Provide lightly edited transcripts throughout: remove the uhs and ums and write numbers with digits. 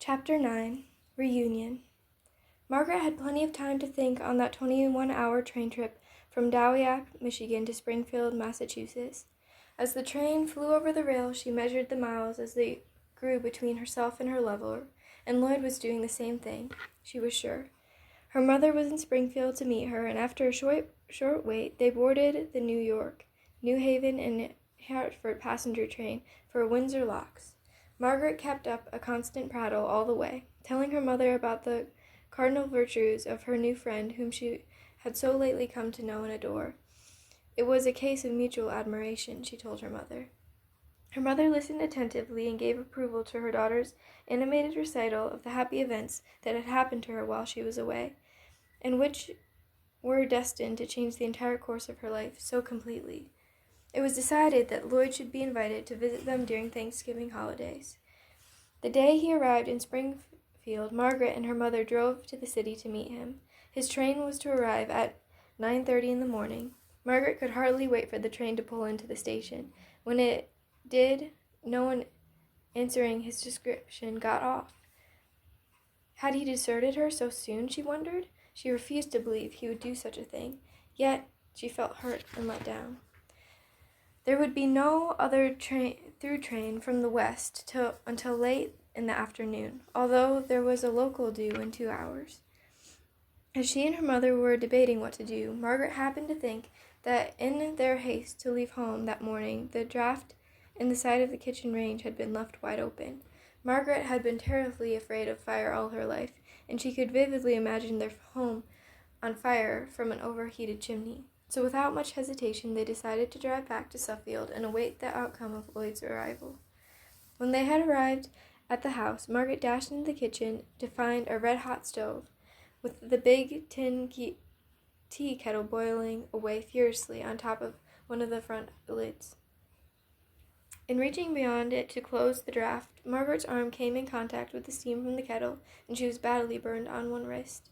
Chapter 9. Reunion. Margaret had plenty of time to think on that 21-hour train trip from Dowiac, Michigan to Springfield, Massachusetts. As the train flew over the rails, she measured the miles as they grew between herself and her lover, and Lloyd was doing the same thing, she was sure. Her mother was in Springfield to meet her, and after a short wait, they boarded the New York, New Haven, and Hartford passenger train for Windsor Locks. Margaret kept up a constant prattle all the way, telling her mother about the cardinal virtues of her new friend whom she had so lately come to know and adore. It was a case of mutual admiration, she told her mother. Her mother listened attentively and gave approval to her daughter's animated recital of the happy events that had happened to her while she was away, and which were destined to change the entire course of her life so completely. It was decided that Lloyd should be invited to visit them during Thanksgiving holidays. The day he arrived in Springfield, Margaret and her mother drove to the city to meet him. His train was to arrive at 9:30 in the morning. Margaret could hardly wait for the train to pull into the station. When it did, no one answering his description got off. Had he deserted her so soon, she wondered? She refused to believe he would do such a thing. Yet she felt hurt and let down. There would be no other through train from the west until late in the afternoon, although there was a local due in 2 hours. As she and her mother were debating what to do, Margaret happened to think that in their haste to leave home that morning, the draught in the side of the kitchen range had been left wide open. Margaret had been terribly afraid of fire all her life, and she could vividly imagine their home on fire from an overheated chimney. So without much hesitation, they decided to drive back to Suffield and await the outcome of Lloyd's arrival. When they had arrived at the house, Margaret dashed into the kitchen to find a red-hot stove, with the big tin tea kettle boiling away furiously on top of one of the front lids. In reaching beyond it to close the draft, Margaret's arm came in contact with the steam from the kettle, and she was badly burned on one wrist.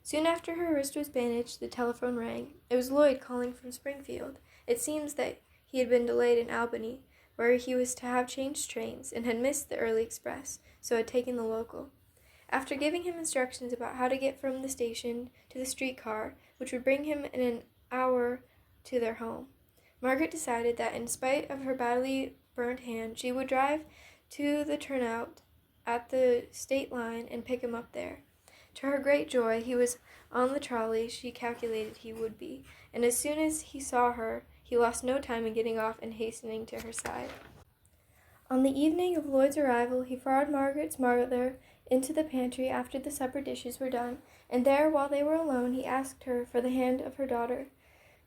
Soon after her wrist was bandaged, the telephone rang. It was Lloyd calling from Springfield. It seems that he had been delayed in Albany, where he was to have changed trains, and had missed the early express, so had taken the local. After giving him instructions about how to get from the station to the streetcar, which would bring him in an hour to their home, Margaret decided that in spite of her badly burned hand, she would drive to the turnout at the state line and pick him up there. To her great joy, he was on the trolley she calculated he would be, and as soon as he saw her, he lost no time in getting off and hastening to her side. On the evening of Lloyd's arrival, he followed Margaret's mother into the pantry after the supper dishes were done, and there, while they were alone, he asked her for the hand of her daughter.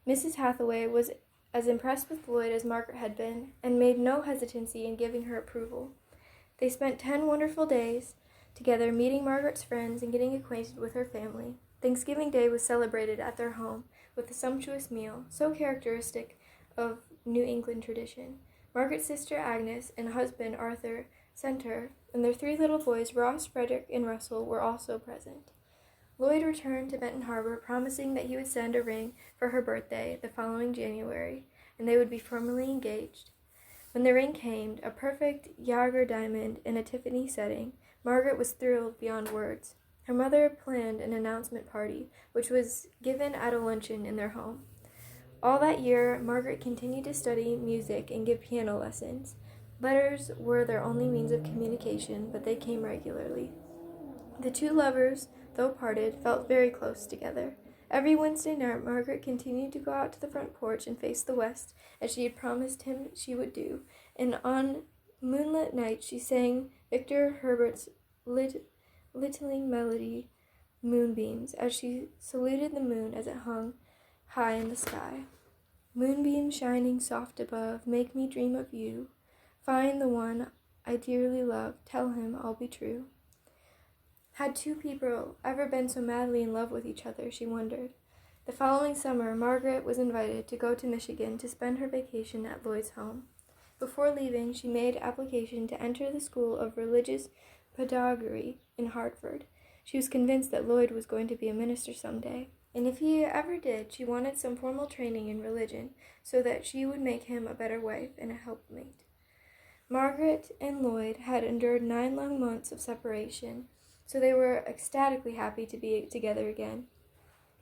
Mrs. Hathaway was as impressed with Lloyd as Margaret had been, and made no hesitancy in giving her approval. They spent 10 wonderful days together, meeting Margaret's friends and getting acquainted with her family. Thanksgiving Day was celebrated at their home with a sumptuous meal, so characteristic of New England tradition. Margaret's sister Agnes and husband Arthur Center and their 3 little boys, Ross, Frederick, and Russell, were also present. Lloyd returned to Benton Harbor, promising that he would send a ring for her birthday the following January, and they would be formally engaged. When the ring came, a perfect Jaeger diamond in a Tiffany setting, Margaret was thrilled beyond words. Her mother planned an announcement party, which was given at a luncheon in their home. All that year, Margaret continued to study music and give piano lessons. Letters were their only means of communication, but they came regularly. The 2 lovers, though parted, felt very close together. Every Wednesday night, Margaret continued to go out to the front porch and face the west, as she had promised him she would do, and on moonlit nights she sang Victor Herbert's littling melody, Moonbeams, as she saluted the moon as it hung high in the sky. Moonbeams shining soft above, make me dream of you. Find the one I dearly love, tell him I'll be true. Had 2 people ever been so madly in love with each other, she wondered. The following summer, Margaret was invited to go to Michigan to spend her vacation at Lloyd's home. Before leaving, she made application to enter the School of Religious Pedagogy in Hartford. She was convinced that Lloyd was going to be a minister someday, and if he ever did, she wanted some formal training in religion so that she would make him a better wife and a helpmate. Margaret and Lloyd had endured 9 long months of separation, so they were ecstatically happy to be together again.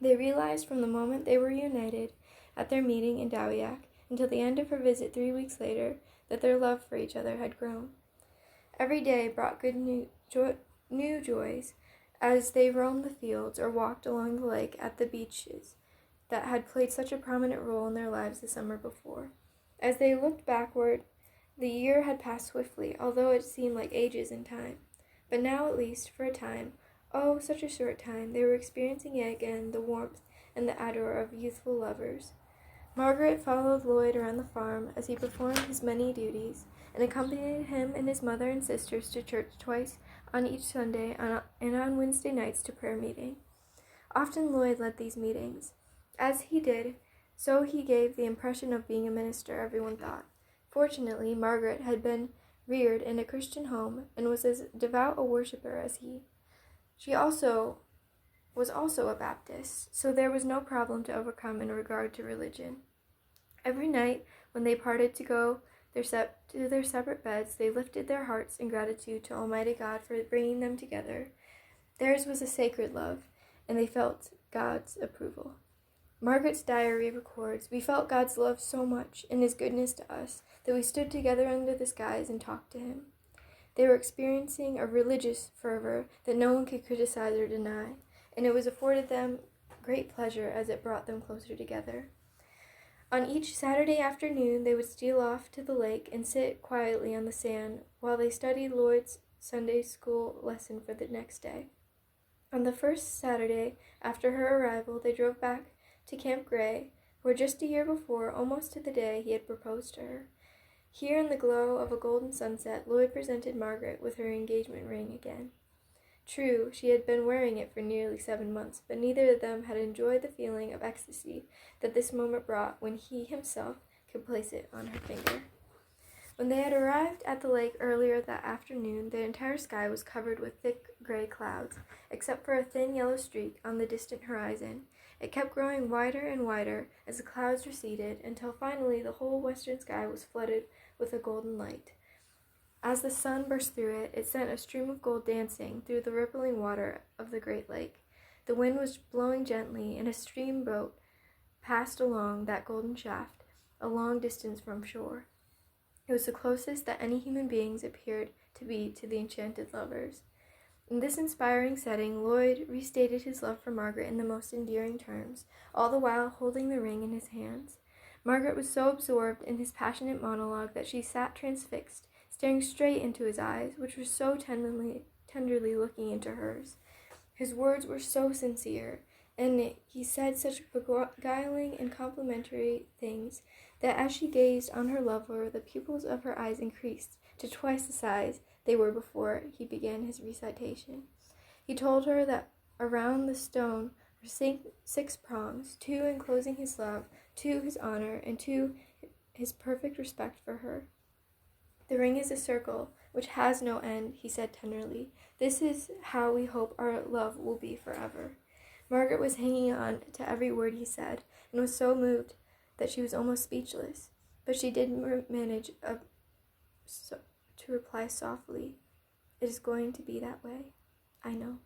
They realized from the moment they were united at their meeting in Dowiac until the end of her visit 3 weeks later that their love for each other had grown. Every day brought good new joys as they roamed the fields or walked along the lake at the beaches that had played such a prominent role in their lives the summer before. As they looked backward, the year had passed swiftly, although it seemed like ages in time. But now, at least, for a time, oh, such a short time, they were experiencing again the warmth and the ardor of youthful lovers. Margaret followed Lloyd around the farm as he performed his many duties, and accompanied him and his mother and sisters to church twice on each Sunday and on Wednesday nights to prayer meeting. Often Lloyd led these meetings. As he did, so he gave the impression of being a minister, everyone thought. Fortunately, Margaret had been reared in a Christian home and was as devout a worshiper as he. She was also a Baptist, so there was no problem to overcome in regard to religion. Every night, when they parted to go to their separate beds, they lifted their hearts in gratitude to Almighty God for bringing them together. Theirs was a sacred love, and they felt God's approval. Margaret's diary records, "We felt God's love so much and His goodness to us that we stood together under the skies and talked to Him." They were experiencing a religious fervor that no one could criticize or deny, and it was afforded them great pleasure as it brought them closer together. On each Saturday afternoon, they would steal off to the lake and sit quietly on the sand while they studied Lloyd's Sunday school lesson for the next day. On the first Saturday after her arrival, they drove back to Camp Gray, where just a year before, almost to the day, he had proposed to her. Here in the glow of a golden sunset, Lloyd presented Margaret with her engagement ring again. True, she had been wearing it for nearly 7 months, but neither of them had enjoyed the feeling of ecstasy that this moment brought when he himself could place it on her finger. When they had arrived at the lake earlier that afternoon, the entire sky was covered with thick gray clouds, except for a thin yellow streak on the distant horizon. It kept growing wider and wider as the clouds receded, until finally the whole western sky was flooded with a golden light. As the sun burst through it, it sent a stream of gold dancing through the rippling water of the great lake. The wind was blowing gently, and a steamboat passed along that golden shaft, a long distance from shore. It was the closest that any human beings appeared to be to the enchanted lovers. In this inspiring setting, Lloyd restated his love for Margaret in the most endearing terms, all the while holding the ring in his hands. Margaret was so absorbed in his passionate monologue that she sat transfixed, staring straight into his eyes, which were so tenderly looking into hers. His words were so sincere, and he said such beguiling and complimentary things, that as she gazed on her lover, the pupils of her eyes increased to twice the size they were before he began his recitation. He told her that around the stone were 6 prongs, 2 enclosing his love, 2 his honor, and 2 his perfect respect for her. "The ring is a circle which has no end," he said tenderly. "This is how we hope our love will be forever." Margaret was hanging on to every word he said, and was so moved that she was almost speechless. But she did manage to reply softly, "It is going to be that way, I know."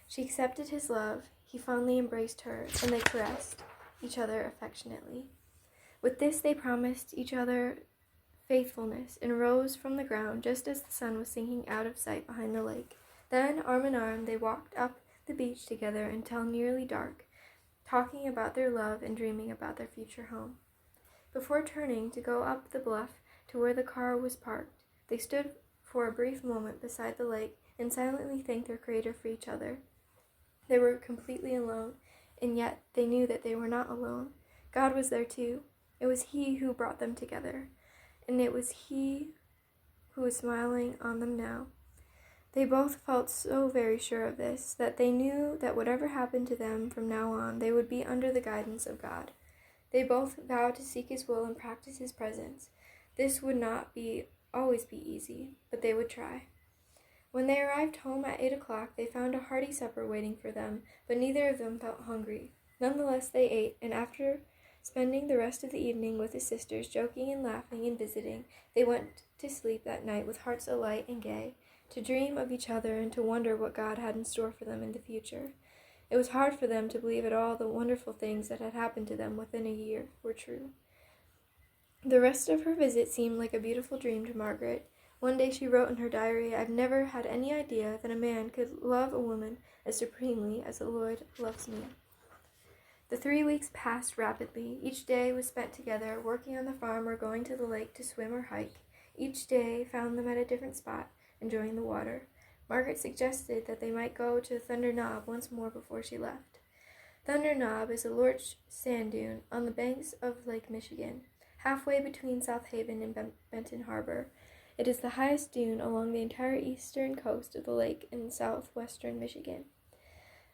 She accepted his love. He fondly embraced her, and they caressed each other affectionately. With this they promised each other faithfulness, and rose from the ground just as the sun was sinking out of sight behind the lake. Then, arm in arm, they walked up the beach together until nearly dark, talking about their love and dreaming about their future home. Before turning to go up the bluff to where the car was parked, they stood for a brief moment beside the lake and silently thanked their Creator for each other. They were completely alone, and yet they knew that they were not alone. God was there too. It was He who brought them together, and it was He who was smiling on them now. They both felt so very sure of this, that they knew that whatever happened to them from now on, they would be under the guidance of God. They both vowed to seek His will and practice His presence. This would not always be easy, but they would try. When they arrived home at 8 o'clock, they found a hearty supper waiting for them, but neither of them felt hungry. Nonetheless, they ate, and after Spending the rest of the evening with his sisters, joking and laughing and visiting, they went to sleep that night with hearts alight and gay, to dream of each other and to wonder what God had in store for them in the future. It was hard for them to believe that all the wonderful things that had happened to them within a year were true. The rest of her visit seemed like a beautiful dream to Margaret. One day she wrote in her diary, "I've never had any idea that a man could love a woman as supremely as Lloyd loves me." The 3 weeks passed rapidly. Each day was spent together, working on the farm or going to the lake to swim or hike. Each day found them at a different spot, enjoying the water. Margaret suggested that they might go to Thunder Knob once more before she left. Thunder Knob is a large sand dune on the banks of Lake Michigan, halfway between South Haven and Benton Harbor. It is the highest dune along the entire eastern coast of the lake in southwestern Michigan.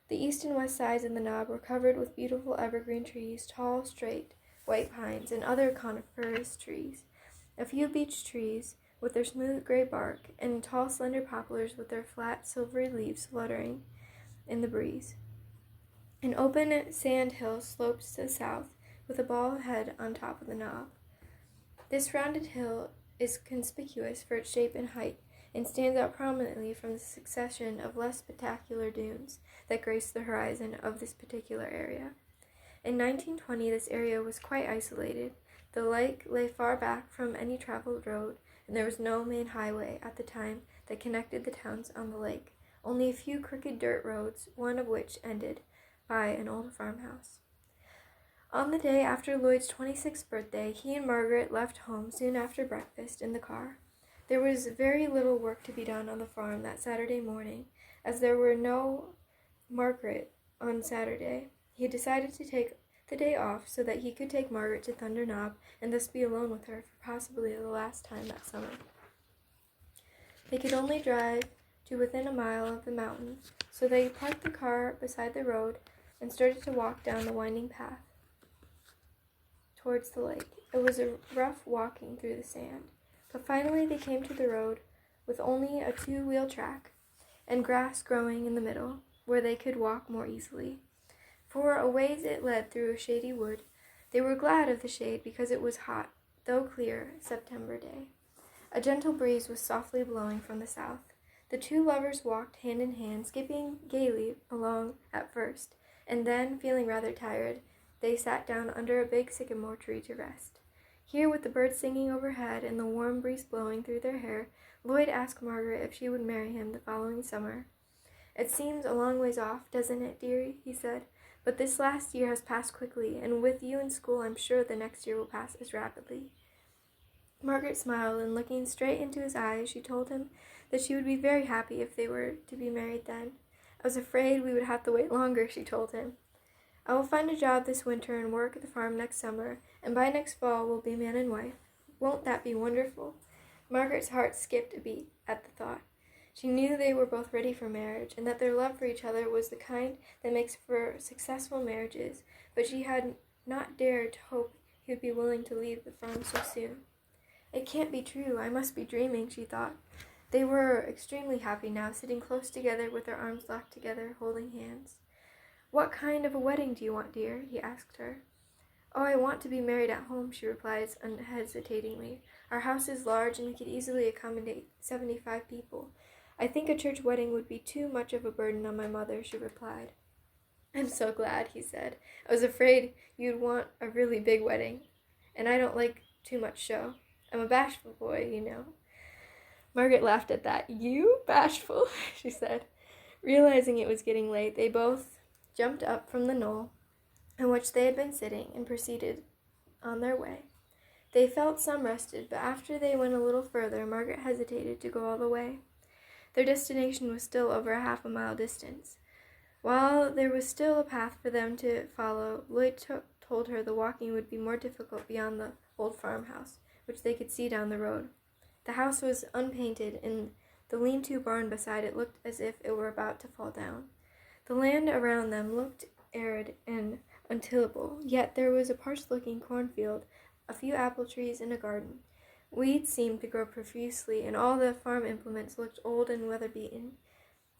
The east and west sides of the knob were covered with beautiful evergreen trees, tall, straight, white pines, and other coniferous trees. A few beech trees with their smooth gray bark, and tall, slender poplars with their flat, silvery leaves fluttering in the breeze. An open sand hill slopes to the south, with a bald head on top of the knob. This rounded hill is conspicuous for its shape and height, and stands out prominently from the succession of less spectacular dunes that grace the horizon of this particular area. In 1920, this area was quite isolated. The lake lay far back from any traveled road, and there was no main highway at the time that connected the towns on the lake, only a few crooked dirt roads, one of which ended by an old farmhouse. On the day after Lloyd's 26th birthday, he and Margaret left home soon after breakfast in the car. There was very little work to be done on the farm that Saturday morning, as there were no Margaret on Saturday. He had decided to take the day off so that he could take Margaret to Thunder Knob and thus be alone with her for possibly the last time that summer. They could only drive to within a mile of the mountain, so they parked the car beside the road and started to walk down the winding path towards the lake. It was a rough walking through the sand, but finally they came to the road with only a 2-wheel track and grass growing in the middle, where they could walk more easily. For a ways it led through a shady wood. They were glad of the shade because it was hot, though clear, September day. A gentle breeze was softly blowing from the south. The two lovers walked hand in hand, skipping gaily along at first, and then, feeling rather tired, they sat down under a big sycamore tree to rest. Here, with the birds singing overhead and the warm breeze blowing through their hair, Lloyd asked Margaret if she would marry him the following summer. "It seems a long ways off, doesn't it, dearie?" he said. "But this last year has passed quickly, and with you in school I'm sure the next year will pass as rapidly." Margaret smiled, and looking straight into his eyes, she told him that she would be very happy if they were to be married then. "I was afraid we would have to wait longer," she told him. "I will find a job this winter and work at the farm next summer, and by next fall we'll be man and wife. Won't that be wonderful?" Margaret's heart skipped a beat at the thought. She knew they were both ready for marriage, and that their love for each other was the kind that makes for successful marriages, but she had not dared to hope he would be willing to leave the farm so soon. "It can't be true. I must be dreaming," she thought. They were extremely happy now, sitting close together with their arms locked together, holding hands. "What kind of a wedding do you want, dear?" he asked her. "Oh, I want to be married at home," she replied unhesitatingly. "Our house is large, and we could easily accommodate 75 people. I think a church wedding would be too much of a burden on my mother," she replied. "I'm so glad," he said. "I was afraid you'd want a really big wedding, and I don't like too much show. I'm a bashful boy, you know." Margaret laughed at that. "You? Bashful?" she said. Realizing it was getting late, they both jumped up from the knoll on which they had been sitting and proceeded on their way. They felt some rested, but after they went a little further, Margaret hesitated to go all the way. Their destination was still over a half a mile distance. While there was still a path for them to follow, Lloyd told her the walking would be more difficult beyond the old farmhouse, which they could see down the road. The house was unpainted, and the lean-to barn beside it looked as if it were about to fall down. The land around them looked arid and untillable, yet there was a parched-looking cornfield, a few apple trees, and a garden. Weeds seemed to grow profusely, and all the farm implements looked old and weather-beaten.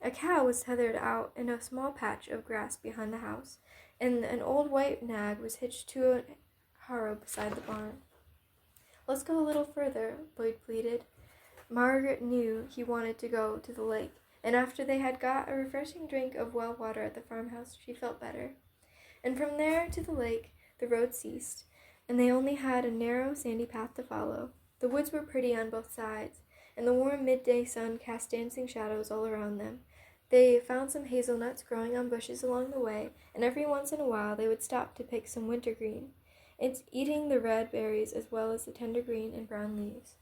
A cow was tethered out in a small patch of grass behind the house, and an old white nag was hitched to car road beside the barn. "Let's go a little further," Lloyd pleaded. Margaret knew he wanted to go to the lake, and after they had got a refreshing drink of well water at the farmhouse, she felt better. And from there to the lake, the road ceased, and they only had a narrow, sandy path to follow. The woods were pretty on both sides, and the warm midday sun cast dancing shadows all around them. They found some hazelnuts growing on bushes along the way, and every once in a while they would stop to pick some wintergreen. It's eating the red berries as well as the tender green and brown leaves.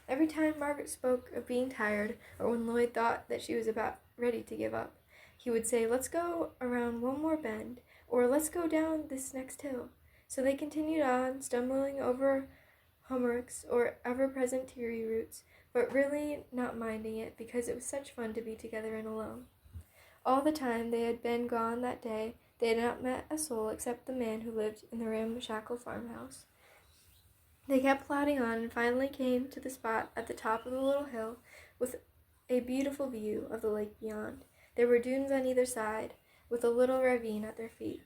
Every time Margaret spoke of being tired, or when Lloyd thought that she was about ready to give up, he would say, "Let's go around one more bend," or "Let's go down this next hill." So they continued on, stumbling over hummocks or ever-present teary roots, but really not minding it because it was such fun to be together and alone. All the time they had been gone that day, they had not met a soul except the man who lived in the ramshackle farmhouse. They kept plodding on and finally came to the spot at the top of the little hill with a beautiful view of the lake beyond. There were dunes on either side, with a little ravine at their feet.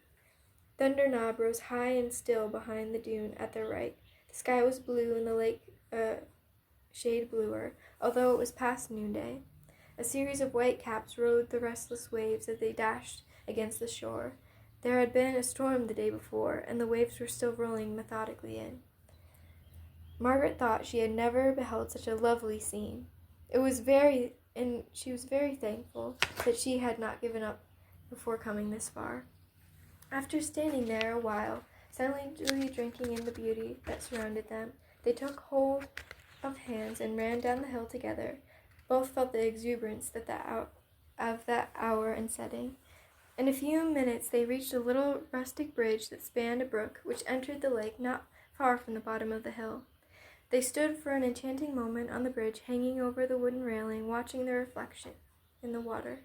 Thunder Knob rose high and still behind the dune at their right. The sky was blue and the lake a shade bluer, although it was past noonday. A series of white caps rode the restless waves as they dashed against the shore. There had been a storm the day before, and the waves were still rolling methodically in. Margaret thought she had never beheld such a lovely scene. She was very thankful that she had not given up before coming this far. After standing there a while, silently drinking in the beauty that surrounded them, they took hold of hands and ran down the hill together. Both felt the exuberance of that hour and setting. In a few minutes they reached a little rustic bridge that spanned a brook which entered the lake not far from the bottom of the hill. They stood for an enchanting moment on the bridge, hanging over the wooden railing, watching their reflection in the water.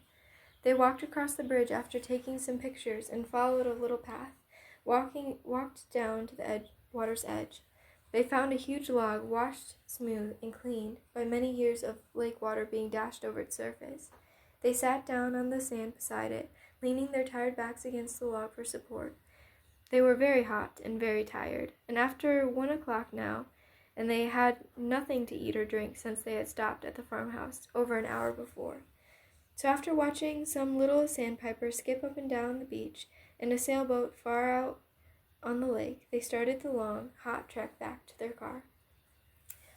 They walked across the bridge after taking some pictures and followed a little path, walked down to the water's edge. They found a huge log washed smooth and cleaned by many years of lake water being dashed over its surface. They sat down on the sand beside it, leaning their tired backs against the log for support. They were very hot and very tired, and after 1 o'clock now, and they had nothing to eat or drink since they had stopped at the farmhouse over an hour before. So after watching some little sandpiper skip up and down the beach and a sailboat far out on the lake, they started the long, hot trek back to their car.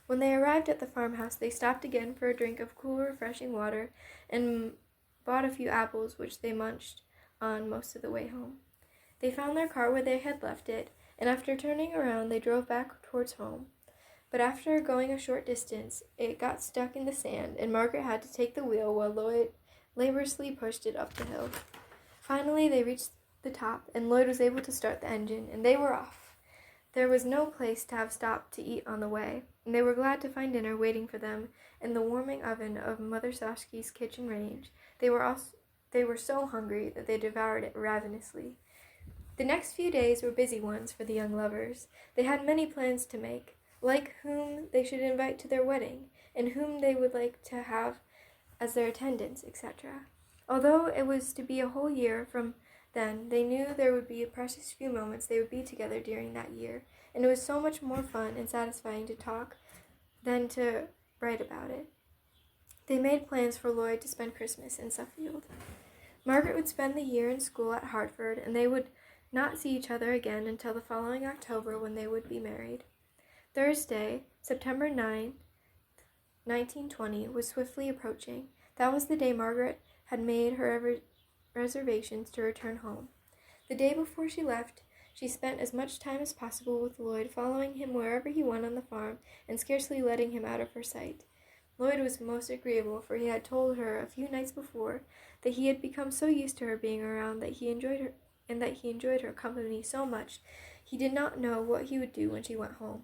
When they arrived at the farmhouse, they stopped again for a drink of cool, refreshing water and bought a few apples, which they munched on most of the way home. They found their car where they had left it, and after turning around, they drove back towards home. But after going a short distance, it got stuck in the sand, and Margaret had to take the wheel while Lloyd laboriously pushed it up the hill. Finally, they reached the top, and Lloyd was able to start the engine, and they were off. There was no place to have stopped to eat on the way, and they were glad to find dinner waiting for them in the warming oven of Mother Sashki's kitchen range. They were so hungry that they devoured it ravenously. The next few days were busy ones for the young lovers. They had many plans to make, like whom they should invite to their wedding, and whom they would like to have as their attendants, etc. Although it was to be a whole year from then, they knew there would be a precious few moments they would be together during that year, and it was so much more fun and satisfying to talk than to write about it. They made plans for Lloyd to spend Christmas in Suffield. Margaret would spend the year in school at Hartford, and they would not see each other again until the following October, when they would be married. Thursday, September 9, 1920, was swiftly approaching. That was the day Margaret had made her reservations to return home. The day before she left, she spent as much time as possible with Lloyd, following him wherever he went on the farm, and scarcely letting him out of her sight. Lloyd was most agreeable, for he had told her a few nights before that he had become so used to her being around that he enjoyed her company so much he did not know what he would do when she went home.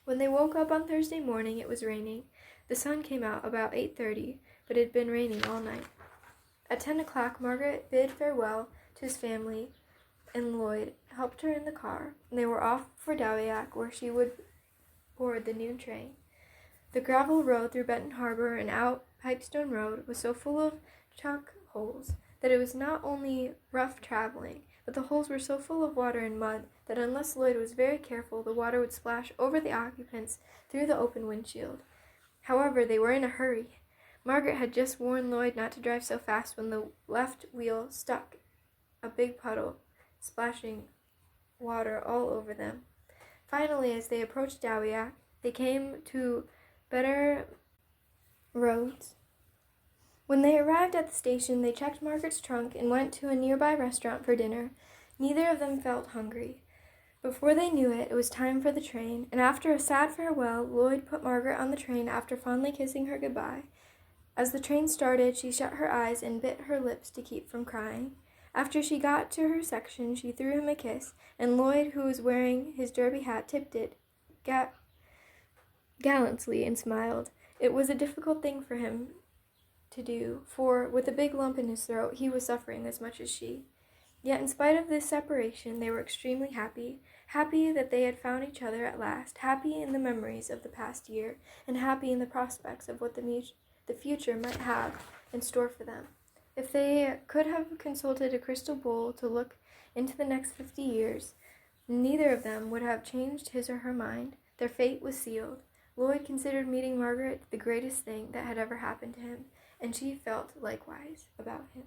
When they woke up on Thursday morning, it was raining. The sun came out about 8:30, but it had been raining all night. At 10 o'clock, Margaret bid farewell to his family, and Lloyd helped her in the car, and they were off for Dowiac, where she would board the noon train. The gravel road through Benton Harbor and out Pipestone Road was so full of chuck holes that it was not only rough traveling, but the holes were so full of water and mud that unless Lloyd was very careful, the water would splash over the occupants through the open windshield. However, they were in a hurry. Margaret had just warned Lloyd not to drive so fast when the left wheel stuck a big puddle, splashing water all over them. Finally, as they approached Dowiac, they came to better roads. When they arrived at the station, they checked Margaret's trunk and went to a nearby restaurant for dinner. Neither of them felt hungry. Before they knew it, it was time for the train, and after a sad farewell, Lloyd put Margaret on the train after fondly kissing her goodbye. As the train started, she shut her eyes and bit her lips to keep from crying. After she got to her section, she threw him a kiss, and Lloyd, who was wearing his derby hat, tipped it gallantly and smiled. It was a difficult thing for him to do, for with a big lump in his throat, he was suffering as much as she. Yet in spite of this separation, they were extremely happy that they had found each other at last, happy in the memories of the past year, and happy in the prospects of what the future might have in store for them. If they could have consulted a crystal ball to look into the next 50 years, neither of them would have changed his or her mind. Their fate was sealed. Lloyd considered meeting Margaret the greatest thing that had ever happened to him, and she felt likewise about him.